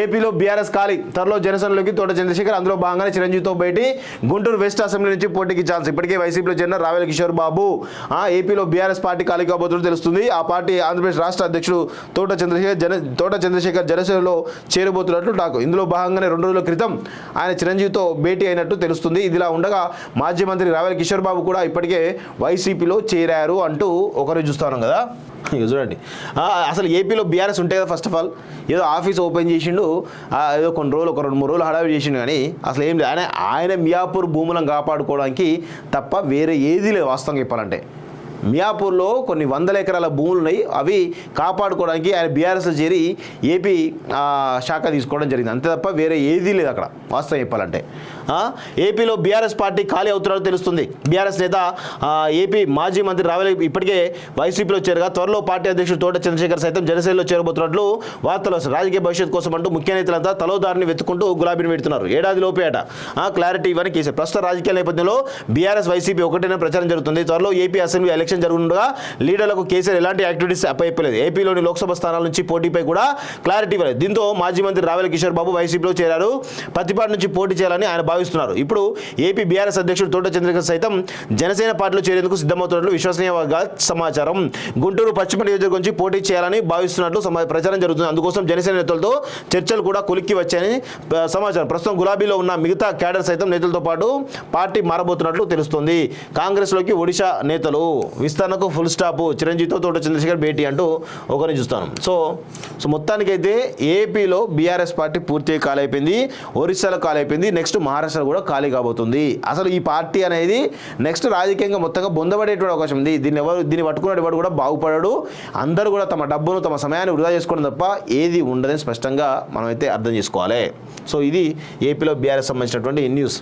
ఏపీలో బీఆర్ఎస్ ఖాళీ, త్వరలో జనసేనలోకి తోట చంద్రశేఖర్, అందులో భాగంగానే చిరంజీవితో భేటీ, గుంటూరు వెస్ట్ అసెంబ్లీ నుంచి పోటీకి ఛాన్స్. ఇప్పటికే వైసీపీలో చేరిన రావెల కిషోర్ బాబు ఏపీలో బీఆర్ఎస్ పార్టీ ఖాళీ కాబోతున్నట్టు తెలుస్తుంది. ఆ పార్టీ ఆంధ్రప్రదేశ్ రాష్ట్ర అధ్యక్షుడు తోట చంద్రశేఖర్ జనసేనలో చేరబోతున్నట్లు టాక్. ఇందులో భాగంగానే 2 రోజుల క్రితం ఆయన చిరంజీవితో భేటీ అయినట్టు తెలుస్తుంది. ఇదిలా ఉండగా మాజీ మంత్రి రావెల కిషోర్ బాబు కూడా ఇప్పటికే వైసీపీలో చేరారు అంటూ ఒకరు చూస్తాను కదా. చూడండి, అసలు ఏపీలో బీఆర్ఎస్ ఉంటే కదా ఫస్ట్ ఆఫ్ ఆల్ ఏదో ఆఫీస్ ఓపెన్ చేసిండు, ఏదో కొన్ని రోజులు ఒక 2-3 రోజులు హడావిడి చేసిండు, కానీ అసలు ఏం లేదు. ఆయన మియాపూర్ భూములను కాపాడుకోవడానికి తప్ప వేరే ఏదీ లేదు. వాస్తవంగా చెప్పాలంటే మియాపూర్లో కొన్ని 100 ఎకరాల భూములు ఉన్నాయి, అవి కాపాడుకోవడానికి ఆయన బీఆర్ఎస్లో చేరి ఏపీ శాఖ తీసుకోవడం జరిగింది, అంతే తప్ప వేరే ఏదీ లేదు అక్కడ వాస్తవం చెప్పాలంటే. ఏపీలో బీఆర్ఎస్ పార్టీ ఖాళీ అవుతున్నట్టు తెలుస్తుంది. బీఆర్ఎస్ నేత ఏపీ మాజీ మంత్రి రావెల ఇప్పటికే వైసీపీలో చేరగా త్వరలో పార్టీ అధ్యక్షుడు తోట చంద్రశేఖర్ సైతం జనసేనలో చేరబోతున్నట్లు వార్తలు వస్తాయి. రాజకీయ భవిష్యత్ కోసం అంటూ ముఖ్య నేతలంతా తలోదారిని వెతుకుంటూ గులాబీని పెడుతున్నారు. ఏడాది లోపే అట క్లారిటీ ఇవ్వని కేసీఆర్. ప్రస్తుత రాజకీయ నేపథ్యంలో బీఆర్ఎస్ వైసీపీ ఒకటేనే ప్రచారం జరుగుతుంది. త్వరలో ఏపీ అసెంబ్లీ ఎలక్షన్ జరుగుతుండగా లీడర్లకు కేసీఆర్ ఎలాంటి యాక్టివిటీస్ అప్పయ్యలేదు. ఏపీలోని లోక్సభ స్థానాల నుంచి పోటీపై కూడా క్లారిటీ ఇవ్వలేదు. దీంతో మాజీ మంత్రి రావెల కిషోర్ బాబు వైసీపీలో చేరారు. పత్తిపాటి నుంచి పోటీ చేయాలని ఆయన భావిస్తున్నారు. ఇప్పుడు ఏపీ బీఆర్ఎస్ అధ్యక్షుడు తోట చంద్రశేఖర్ సైతం జనసేన పార్టీలో చేరేందుకు సిద్ధమవుతున్నట్లు విశ్వసనీయ సమాచారం. గుంటూరు పశ్చిమ నియోజకవర్గం నుంచి పోటీ చేయాలని భావిస్తున్నట్లు ప్రచారం జరుగుతుంది. అందుకోసం జనసేన నేతలతో చర్చలు కూడా కొలిక్కి వచ్చాయని సమాచారం. ప్రస్తుతం గులాబీలో ఉన్న మిగతా క్యాడర్ సైతం నేతలతో పాటు పార్టీ మారబోతున్నట్లు తెలుస్తోంది. కాంగ్రెస్లోకి ఒడిశా నేతలు విస్తరణకు ఫుల్ స్టాప్, చిరంజీవితో తోట చంద్రశేఖర్ భేటీ అంటూ ఒకరిని చూస్తాను. సో మొత్తానికైతే ఏపీలో బీఆర్ఎస్ పార్టీ పూర్తిగా ఖాళీ అయిపోయింది, ఒరిస్సాలో ఖాళీ అయిపోయింది, నెక్స్ట్ మహారాష్ట్రలో కూడా ఖాళీ కాబోతుంది. అసలు ఈ పార్టీ అనేది నెక్స్ట్ రాజకీయంగా మొత్తంగా బొందబడేటువంటి అవకాశం ఉంది. దీన్ని పట్టుకున్నాడు ఎవడు కూడా బాగుపడాడు. అందరూ కూడా తమ డబ్బును తమ సమయాన్ని వృధా చేసుకోవడం తప్ప ఏది ఉండదని స్పష్టంగా మనమైతే అర్థం చేసుకోవాలి. సో ఇది ఏపీలో బీఆర్ఎస్ సంబంధించినటువంటి న్యూస్.